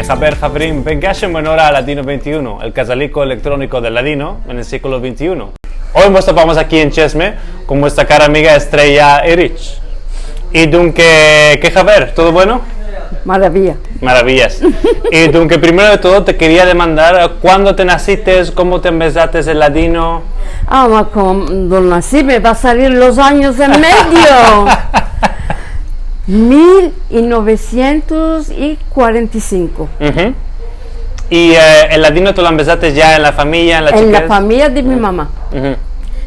Jaber Jabrim, vengashem honora al Ladino 21, el casalico electrónico del Ladino en el siglo XXI. Hoy nos topamos aquí en Chesme con nuestra cara amiga Estrella Erich. Y dunque, ¿qué Jaber? ¿Todo bueno? Maravilla. Maravillas. Y dunque, primero de todo te quería demandar, ¿cuándo te naciste? ¿Cómo te empezaste el Ladino? Ah, ma cuando nací me va a salir los años en medio. 1945. ¿Y el Ladino tú lo empezaste ya en la familia? En la familia de mi mamá.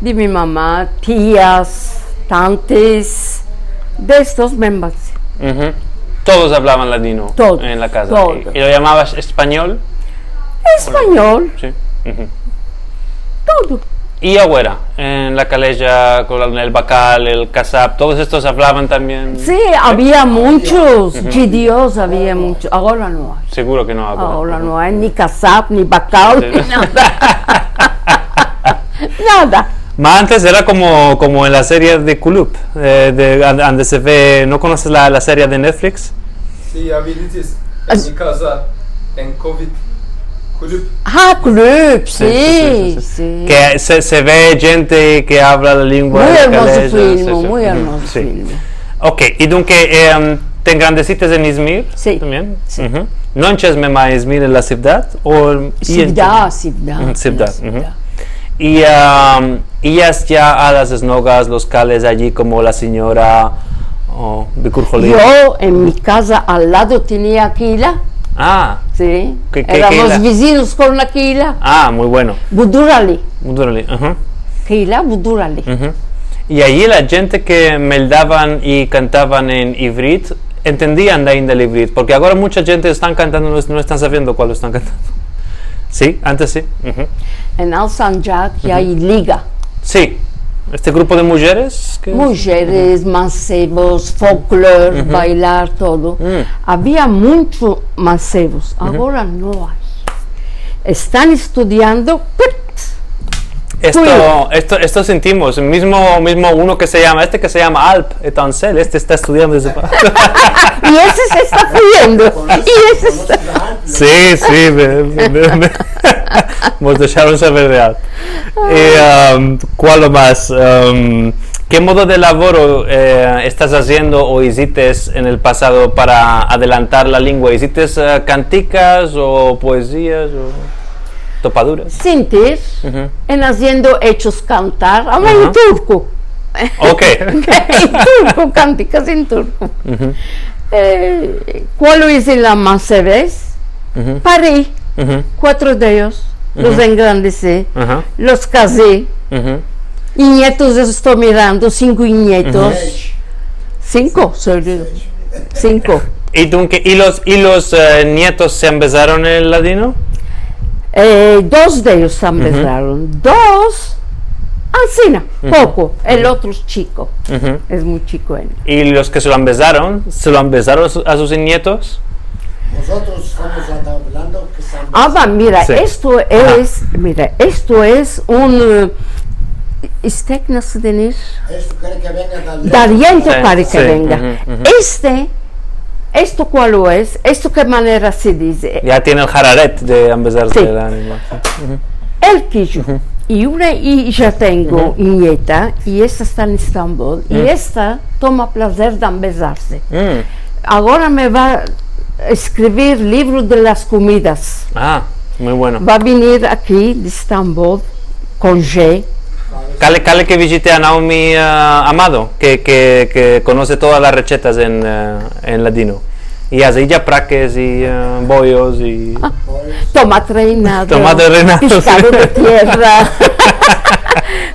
De mi mamá, tías, tantes, de estos miembros. Todos hablaban ladino Todos, en la casa. todos. ¿Y lo llamabas español? Español, Sí. todo. ¿Y ahora? En la calella, con el bacal, el casap, todos estos hablaban también. Sí, había muchos, judíos había muchos. Ahora no hay. Seguro que no hablan. Ahora no hay ni casap, ni bacal, Sí. ni nada. Nada. Más antes era como en la serie de Kulub, donde se ve, ¿no conoces la serie de Netflix? Sí, habilitas en mi casa, en COVID, club. Ah, club, Sí. sí. Que se ve gente que habla la lengua Muy de hermoso calella, film, sí. muy hermoso Sí. film. Ok, y dunque, ¿te engrandeciste en Izmir? Sí. También. Sí. ¿No en Chesme, ma Izmir en la ciudad? Sivda. Ciudad. Y ellas ya a las esnogas, los cales allí como la señora Bikur Jolie. Yo en mi casa al lado tenía Aquila, Ah, sí. ¿Qué Éramos Aquila? vecinos con Aquila. muy bueno. Budurali. Muy Aquila, Budurali. Y allí la gente que meldaban y cantaban en ivrit, entendían ainda el ivrit, porque ahora mucha gente están cantando, no están sabiendo cuál están cantando. Sí, antes sí. En Al-Sanjak ya hay liga. Sí, este grupo de mujeres. Mujeres, mancebos, folclore, bailar, todo. Había muchos mancebos, ahora no hay. Están estudiando. Esto sentimos, mismo uno que se llama Alp Etancel, está estudiando desde Y ese se está friendo. Y ese está... Sí, nos dejaron saber de Alp. ¿Cuál más? ¿Qué modo de laboro estás haciendo o hiciste en el pasado para adelantar la lengua? ¿Hiciste canticas o poesías o topaduras? Sentir, en haciendo hechos cantar, habla en turco. Ok. En turco, cánticas en turco. ¿Cuál hice la mancebés? Parí, 4 de ellos, los engrandecí, los casé, y nietos estoy mirando, 5 nietos. 5, 5. ¿Y los nietos se empezaron el ladino? 2 de ellos empezaron, 2, Ancina, poco, el otro es chico, es muy chico él. ¿Y los que se lo empezaron a sus nietos? Nosotros estamos hablando que estamos... Mira, Sí. esto es un... Istek nasıl denir? Esto quiere que venga Dariento Sí, para que sí, venga. Esto cuál es, esto qué manera se dice. Ya tiene el jararet de empezarse Sí. el animal. El quillo. Y una hija tengo, nieta, y esta está en Estambul, y esta toma placer de empezarse. Ahora me va a escribir libro de las comidas. Muy bueno. Va a venir aquí de Estambul con G. Cale que visite a Naomi Amado, que conoce todas las recetas en ladino. Y hace ya praques y bollos y... Tomate reinado. Tomate reinado, Pescado sí. de tierra.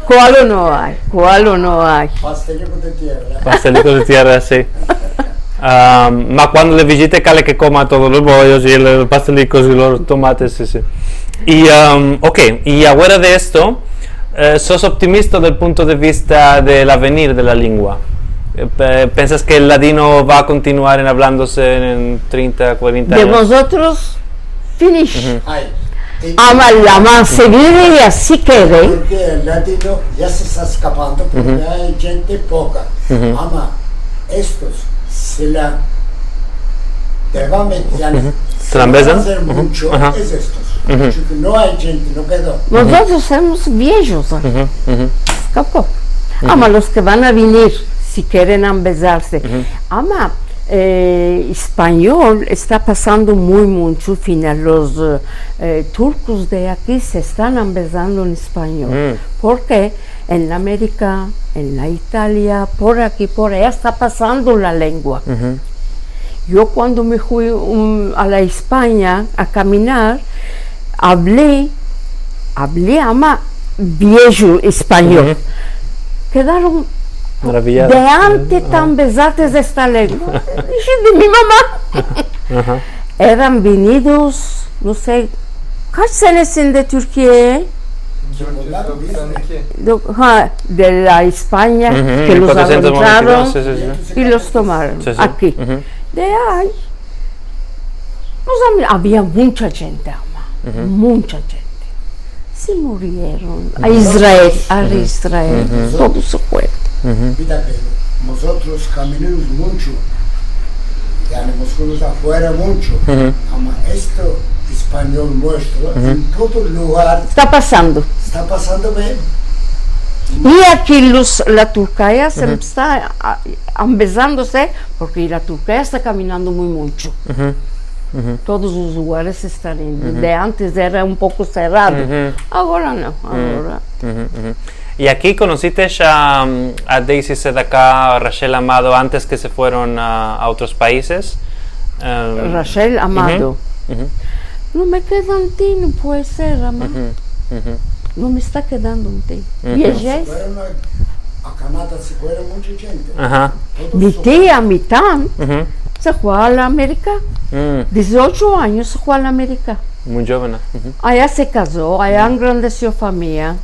¿Cuál no hay? Pastelito de tierra. Pastelitos de tierra, sí. Ma cuando le visite, cale que coma todos los bollos y los pastelicos y los tomates, sí. Y, y ahora de esto, ¿sos optimista del punto de vista del avenir de la lengua? ¿Piensas que el ladino va a continuar hablándose en 30, 40 De años? vosotros, finish. Ay, La más seguida y así quede. porque el latino ya se está escapando porque hay gente poca. Ama, estos se la devam et yani ¿Se la besan? hacer mucho Ajá. es estos. Porque no hay gente, no quedó. Nosotros somos viejos. Escapó. Ama los que van a venir, si quieren besarse. Ama, español está pasando muy mucho. Final, los turcos de aquí se están besando en español. Porque en la América, en la Italia, por aquí, por allá está pasando la lengua. Yo cuando me fui a la España a caminar, hablé ama viejo español. Quedaron Maravillado. de antes tan besates de esta lengua. Dije de mi mamá. Eran venidos, no sé, kaç senesin de Türkiye'ye? 492. De la España, que los 492, agarraron sí, sí. y los tomaron Sí, sí. aquí. De ahí, había mucha gente, ama, mucha gente. Se murieron. A Israel, todos se fueron. Mira que nosotros caminamos mucho, ya nos fuimos afuera mucho, ama esto español nuestro en todo lugar Está pasando. está pasando bien. Y aquí la Turquía se está besándose porque la Turquía está caminando muy mucho. Todos los lugares están yendo. De antes era un poco cerrado. Ahora no. Ahora. ¿Y aquí conociste a Daisy Sedaka, Rachel Amado, antes que se fueron a otros países? Rachel Amado. No me queda un ti, no puede ser, mamá. No me está quedando un ti. Y ella es Fueron a Canadá, se fueron mucha gente. Ajá. Todos mi son- tía, mi tan, se fue a la América. 18 años se fue a la América. Muy joven. Allá se casó, allá engrandeció familia.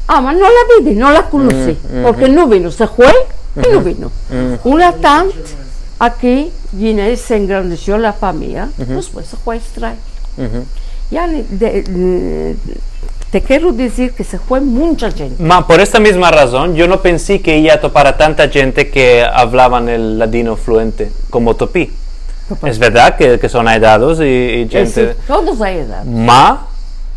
Ma no la vidi, no la conocí, porque no vino, se fue y no vino. Una tante aquí vino y se engrandeció la familia, después se fue a Israel. Ya te quiero decir que se fue mucha gente. Por esta misma razón, yo no pensé que ella topara tanta gente que hablaban el ladino fluente como Topí. Es verdad que son aidados y gente. Todos a edad.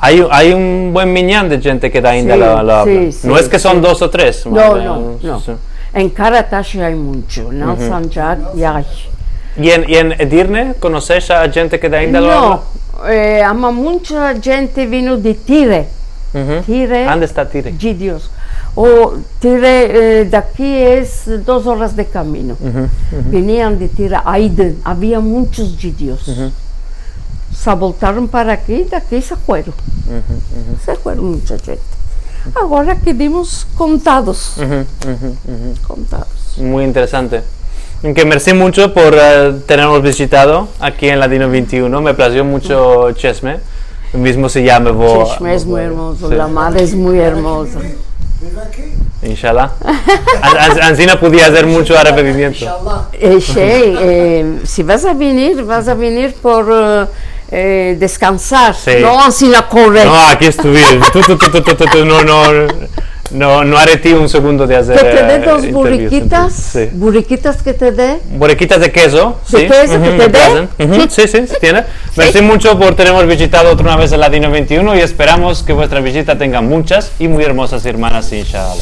Hay un buen miñán de gente que da ainda Sí, la habla. sí, No sí, es que son sí. 2 o 3. No. Sí. En Karatash hay mucho, en Sanjak ya hay. ¿Y en Edirne conoces a gente que da ainda la habla? No, ama mucha gente vino de Tire. Tire, ¿Dónde está Tire? Gidios. O Tire, de aquí es 2 horas de camino. Venían de Tire, Aiden, había muchos gidios. Se voltaron para aquí, de aquí se fueron. Se fueron mucha gente. Ahora quedamos contados. Contados. Muy interesante. Que merci mucho por tenernos visitado aquí en Ladino 21. Me plació mucho Chesme. Mismo si ya me voy. Cheshme es muy hermoso, Sí. la madre es muy hermosa. Vive aquí. Inshallah. Ancina podía hacer mucho arrepentimiento. Inshallah. Si vas a venir por descansar, Sí. no así la correr. No, aquí estuve. No haré ti un segundo de hacer. Que te dé 2 interviews, burriquitas, Sí. burriquitas que te dé. Borriquitas de queso. ¿De sí. queso que te dé? Sí, sí, tiene. Merci mucho por tenernos visitado otra vez el Ladino 21 y esperamos que vuestra visita tenga muchas y muy hermosas hermanas, inshallah.